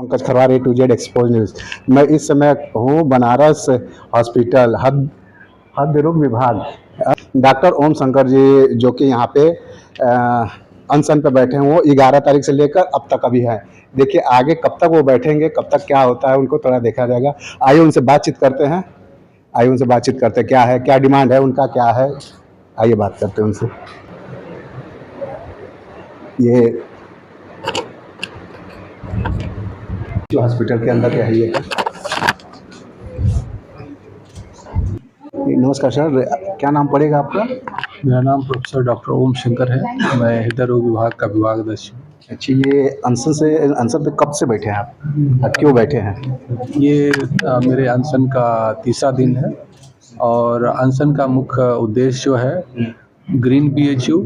Pankaj Kharwar A to Z expose news. मैं इस समय हूँ बनारस हॉस्पिटल हृदय रोग विभाग। डॉक्टर ओम शंकर जी जो कि यहाँ पे अनशन पे बैठे हैं, वो 11 तारीख से लेकर अब तक अभी है। देखिए आगे कब तक वो बैठेंगे, कब तक क्या होता है उनको थोड़ा देखा जाएगा। आइए उनसे बातचीत करते हैं, क्या है, क्या डिमांड है उनका, क्या है, आइए बात करते हैं उनसे। ये जो हॉस्पिटल के अंदर है ये। नमस्कार सर, क्या नाम पड़ेगा आपका? मेरा नाम प्रोफेसर डॉक्टर ओम शंकर है। मैं हृदय रोग विभाग का विभाग अध्यक्ष हूँ। अच्छा, ये अनशन पे कब से बैठे हैं आप? क्यों बैठे हैं? ये मेरे अनशन का तीसरा दिन है और अनशन का मुख्य उद्देश्य जो है ग्रीन BHU,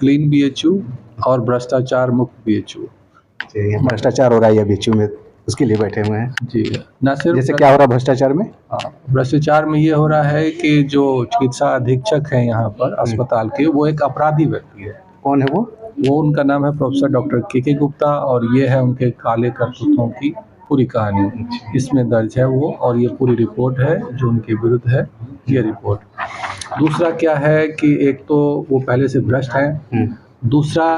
क्लीन BHU और भ्रष्टाचार मुक्त BHU। भ्रष्टाचार हो रहा है BHU में, उसके लिए बैठे हुए हैं जी, न सिर्फ जैसे क्या हो रहा है भ्रष्टाचार में? भ्रष्टाचार में ये हो रहा है कि जो चिकित्सा अधीक्षक हैं यहाँ पर अस्पताल के, वो एक अपराधी व्यक्ति है। कौन है वो? उनका नाम है प्रोफेसर डॉक्टर KK गुप्ता और ये है उनके काले करतूतों की पूरी कहानी इसमें दर्ज है वो, और ये पूरी रिपोर्ट है जो उनके विरुद्ध है, ये रिपोर्ट। दूसरा क्या है कि एक तो वो पहले से भ्रष्ट हैं, दूसरा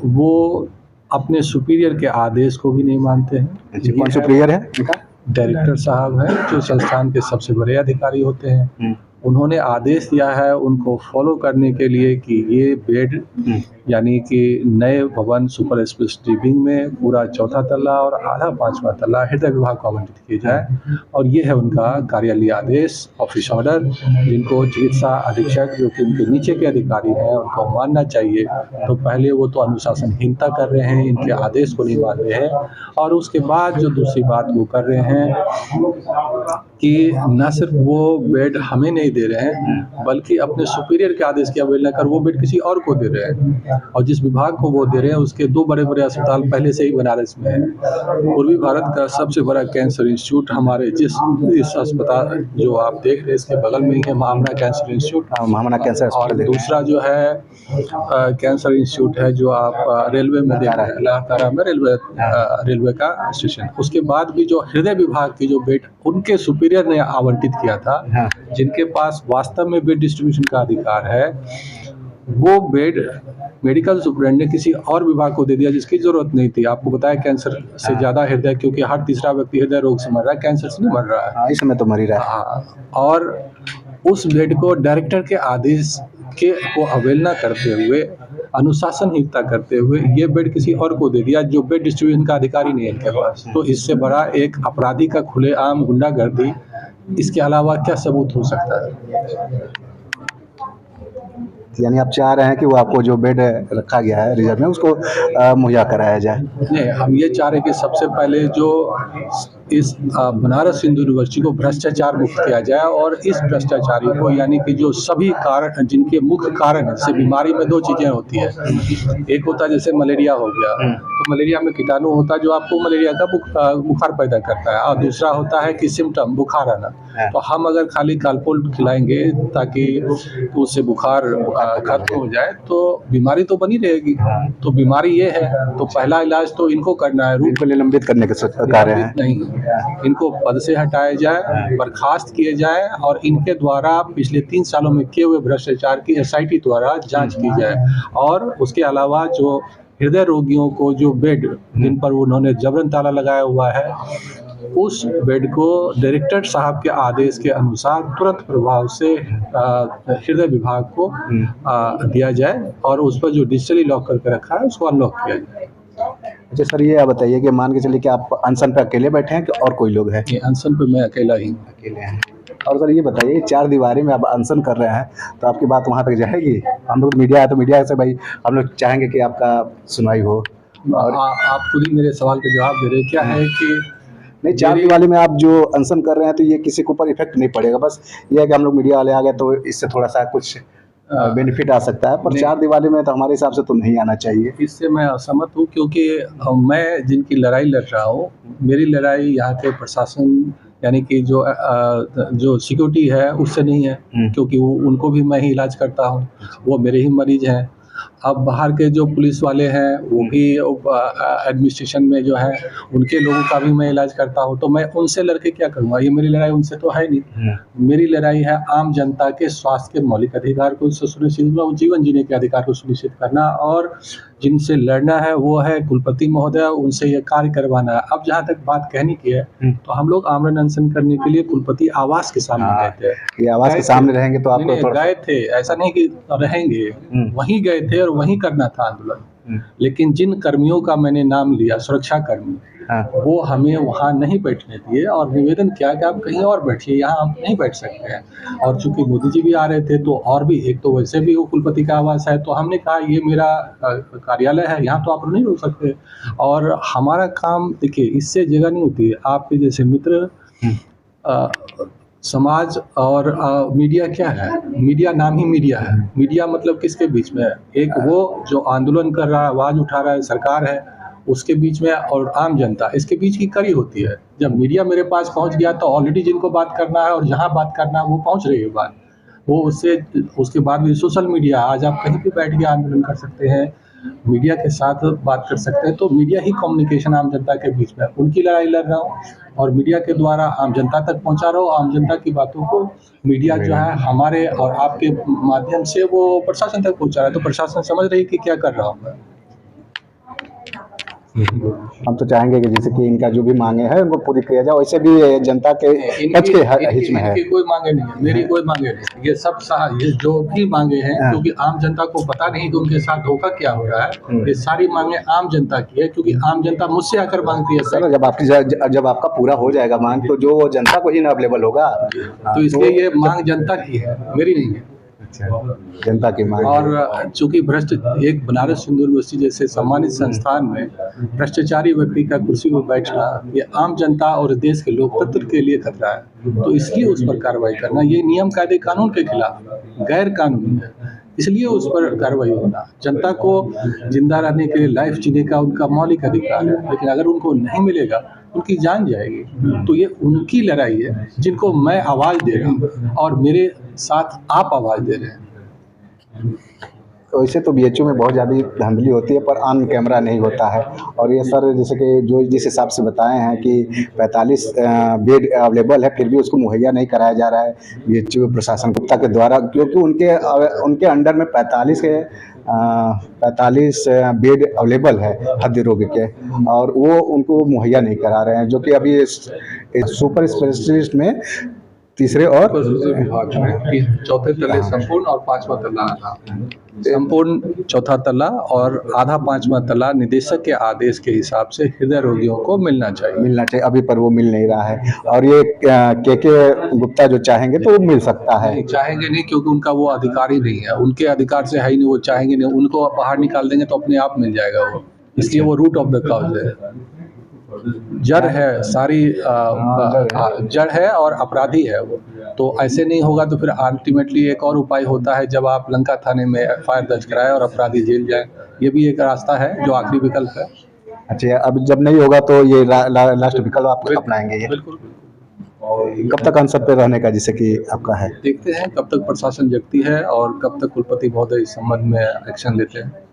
वो अपने सुपीरियर के आदेश को भी नहीं मानते हैं। कौन सुपीरियर है उनका? डायरेक्टर साहब हैं जो संस्थान के सबसे बड़े अधिकारी होते हैं। उन्होंने आदेश दिया है उनको फॉलो करने के लिए कि ये बेड यानी कि नए भवन सुपर स्पेशलिटी विंग में पूरा 4था तल्ला और आधा 5वां तल्ला हृदय विभाग को आवंटित किया जाए, और ये है उनका कार्यालय आदेश, ऑफिस ऑर्डर, जिनको चिकित्सा अधीक्षक जो कि उनके नीचे के अधिकारी हैं उनको मानना चाहिए। तो पहले वो तो अनुशासनहीनता कर रहे हैं, इनके आदेश को नहीं मान रहे हैं, और उसके बाद जो दूसरी बात वो कर रहे हैं कि न सिर्फ वो बेड हमें नहीं दे रहे हैं बल्कि अपने सुपीरियर के आदेश की अवहेलना कर वो बेड किसी और को दे रहे हैं, और जिस विभाग को वो दे रहे हैं उसके 2 बड़े अस्पताल पहले से ही बनारस में है। पूर्वी भारत का सबसे बड़ा कैंसर इंस्टीट्यूट हमारे इस अस्पताल जो आप देख रहे हैं इसके बगल में ही है महामना कैंसर इंस्टीट्यूट। महामना कैंसर, और दूसरा जो है कैंसर इंस्टीट्यूट है जो आप रेलवे में देख रहे हैं, लाहौर में रेलवे का स्टेशन। उसके बाद भी जो हृदय विभाग की जो बेड उनके सुपीरियर ने आवंटित किया था, जिनके पास वास्तव में बेड डिस्ट्रीब्यूशन का अधिकार है, वो बेड मेडिकल सुपरिटेंडेंट ने किसी और विभाग को दे दिया जिसकी जरूरत नहीं थी। आपको बताया कैंसर से ज्यादा हृदय, क्योंकि हर तीसरा व्यक्ति हृदय रोग से मर रहा है, कैंसर से नहीं मर रहा है। इस समय तो मर ही रहा है। और उस बेड को डायरेक्टर के आदेश के को अवहेलना करते हुए, अनुशासनहीनता करते हुए ये बेड किसी और को दे दिया जो बेड डिस्ट्रीब्यूशन का अधिकारी नहीं है इनके पास। तो इससे बड़ा एक अपराधी का खुलेआम गुंडागर्दी, इसके अलावा क्या सबूत हो सकता है? यानी आप चाह रहे हैं कि वो आपको जो बेड रखा गया है रिजर्व में उसको मुहैया कराया जाए? नहीं, हम ये चाह रहे हैं कि सबसे पहले जो इस बनारस हिंदू यूनिवर्सिटी को भ्रष्टाचार मुक्त किया जाए, और इस भ्रष्टाचारी को यानी कि जो सभी कारण जिनके मुख्य कारण से बीमारी में 2 चीज़ें होती है। एक होता है जैसे मलेरिया हो गया, तो मलेरिया में कीटाणु होता है जो आपको मलेरिया का बुखार पैदा करता है, और दूसरा होता है कि सिम्टम बुखार आना। तो हम अगर खाली कालपोल खिलाएंगे ताकि उससे बुखार खत्म हो जाए तो बीमारी तो बनी रहेगी। तो बीमारी ये है, तो पहला इलाज तो इनको करना है, इनको निलंबित करने के कार्य है। नहीं, इनको पद से हटाया जाए, बर्खास्त किए जाए, और इनके द्वारा पिछले 3 सालों में किए हुए भ्रष्टाचार की SIT द्वारा जांच की जाए। और उसके अलावा जो हृदय रोगियों को जो बेड जिन पर उन्होंने जबरन ताला लगाया हुआ है, उस बेड को डायरेक्टर साहब के आदेश के अनुसार तुरंत प्रभाव से हृदय विभाग को दिया जाए, और उस पर जो डिजिटली लॉक करके रखा है उसको अनलॉक किया जाए। अच्छा सर, ये आप बताइए कि मान के चलिए कि आप अनशन पे अकेले बैठे हैं कि और कोई लोग हैं? अनशन पे मैं अकेला ही अकेले हैं। और सर ये बताइए, 4 दीवारी में आप अनशन कर रहे हैं तो आपकी बात वहाँ तक जाएगी? हम लोग मीडिया है तो मीडिया से भाई हम लोग चाहेंगे कि आपका सुनवाई हो। और आप खुद ही मेरे सवाल का जवाब दे रहे हैं। क्या है कि नहीं, 4 दीवारी में आप जो अनशन कर रहे हैं तो ये किसी के ऊपर इफेक्ट नहीं पड़ेगा, बस ये है कि हम लोग मीडिया वाले आ गए तो इससे थोड़ा सा कुछ बेनिफिट आ सकता है, पर 4 दीवारी में तो हमारे हिसाब से तो नहीं आना चाहिए। इससे मैं असहमत हूँ, क्योंकि मैं जिनकी लड़ाई लड़ रहा हूँ, मेरी लड़ाई यहाँ के प्रशासन यानी कि जो सिक्योरिटी है उससे नहीं है, क्योंकि उनको भी मैं ही इलाज करता हूँ, वो मेरे ही मरीज हैं। अब बाहर के जो पुलिस वाले हैं वो भी एडमिनिस्ट्रेशन में जो है उनके लोगों का भी मैं इलाज करता हूँ, तो मैं उनसे लड़के क्या करूँगा? ये मेरी लड़ाई उनसे तो है नहीं। मेरी लड़ाई है आम जनता के स्वास्थ्य के मौलिक अधिकार को सुनिश्चित करना, जीवन जीने के अधिकार को सुनिश्चित करना, और जिनसे लड़ना है वो है कुलपति महोदय, उनसे ये कार्य करवाना है। अब जहाँ तक बात कहने की है, तो हम लोग आमरण अनशन करने के लिए कुलपति आवास के सामने गए थे। ये आवाज के सामने रहेंगे तो आपको नहीं, थोड़ा गए थे, ऐसा नहीं कि रहेंगे, वहीं गए थे और वहीं करना था आंदोलन। लेकिन जिन कर्मियों का मैंने नाम लिया, सुरक्षा कर्मी, वो हमें वहाँ नहीं बैठने दिए और निवेदन किया कि आप कहीं और बैठिए, यहाँ आप नहीं बैठ सकते हैं। और चूंकि मोदी जी भी आ रहे थे, तो और भी एक तो वैसे भी वो कुलपति का आवास है, तो हमने कहा ये मेरा कार्यालय है, यहाँ तो आप नहीं रुक सकते। और हमारा काम देखिए, इससे जगह नहीं होती है। आपके जैसे मित्र, समाज और मीडिया क्या है? मीडिया नाम ही मीडिया है। मीडिया मतलब किसके बीच में है? एक वो जो आंदोलन कर रहा है, आवाज उठा रहा है, सरकार है, उसके बीच में, और आम जनता, इसके बीच की कड़ी होती है। जब मीडिया मेरे पास पहुंच गया तो ऑलरेडी जिनको बात करना है और जहां बात करना है वो पहुंच रही है बात, वो उसके बाद भी सोशल मीडिया, आज आप कहीं भी बैठ के आंदोलन कर सकते हैं, मीडिया के साथ बात कर सकते हैं। तो मीडिया ही कम्युनिकेशन आम जनता के बीच में, उनकी लड़ाई लड़ रहा हूँ और मीडिया के द्वारा आम जनता तक पहुंचा रहा हूँ। आम जनता की बातों को मीडिया जो है हमारे और आपके माध्यम से वो प्रशासन तक पहुंचा रहा है, तो प्रशासन समझ रही है कि क्या कर रहा हूँ मैं। हम तो चाहेंगे कि जैसे कि इनका जो भी मांगे हैं उनको पूरी किया जाए, वैसे भी जनता के हित में है। इनकी कोई मांगे नहीं है, मेरी कोई मांगे नहीं। ये सब ये जो भी मांगे हैं, क्योंकि आम जनता को पता नहीं कि उनके साथ धोखा क्या हो रहा है, ये सारी मांगे आम जनता की है, क्योंकि आम जनता मुझसे आकर मांगती है। सर, जब आपका पूरा हो जाएगा मांग, तो जो जनता को ही ना अवेलेबल होगा, तो इसलिए ये मांग जनता की है, मेरी नहीं है। जनता की मांग। और चूंकि एक बनारस हिंदू यूनिवर्सिटी जैसे सम्मानित संस्थान में भ्रष्टाचारी व्यक्ति का कुर्सी पर बैठना, ये आम जनता और देश के लोकतंत्र के लिए खतरा है, तो इसलिए उस पर कार्रवाई करना, ये नियम कायदे कानून के खिलाफ गैर कानूनी है, इसलिए उस पर कार्रवाई होना। जनता को जिंदा रहने के लिए, लाइफ जीने का उनका मौलिक अधिकार है, लेकिन अगर उनको नहीं मिलेगा उनकी जान जाएगी। तो ये उनकी लड़ाई है जिनको मैं आवाज़ दे रहा हूँ और मेरे साथ आप आवाज़ दे रहे हैं। वैसे तो बीएचयू में बहुत ज़्यादा धांधली होती है, पर ऑन कैमरा नहीं होता है। और ये सर, जैसे कि जो जिस हिसाब से बताए हैं कि 45 बेड अवेलेबल है, फिर भी उसको मुहैया नहीं कराया जा रहा है बीएचयू प्रशासन गुप्ता के द्वारा, क्योंकि उनके अंडर में 45 बेड अवेलेबल है हृदय रोग के, और वो उनको मुहैया नहीं करा रहे हैं, जो कि अभी सुपर स्पेशलिस्ट में तीसरे और विभाग में चौथे तले संपूर्ण और पांचवा तला आधा, संपूर्ण चौथा तला और आधा पांचवा तला निदेशक के आदेश के हिसाब से हृदय रोगियों को मिलना चाहिए। अभी पर वो मिल नहीं रहा है। और ये के गुप्ता जो चाहेंगे तो वो मिल सकता है। चाहेंगे नहीं, क्योंकि उनका वो अधिकार ही नहीं है, उनके अधिकार से है ही नहीं, वो चाहेंगे नहीं। उनको बाहर निकाल देंगे तो अपने आप मिल जाएगा वो, इसलिए वो रूट ऑफ द कॉज है, जड़ है, सारी जड़ है और अपराधी है वो। तो ऐसे नहीं होगा तो फिर अल्टीमेटली एक और उपाय होता है, जब आप लंका थाने में एफआईआर दर्ज कराए और अपराधी जेल जाए, ये भी एक रास्ता है जो आखिरी विकल्प है। अच्छा, अब जब नहीं होगा तो ये लास्ट विकल्प आप अपनाएंगे? ये बिल्कुल। कब तक अनशन पे रहने का जैसे कि आपका है? देखते हैं कब तक प्रशासन जगती है और कब तक कुलपति महोदय इस संबंध में एक्शन लेते हैं।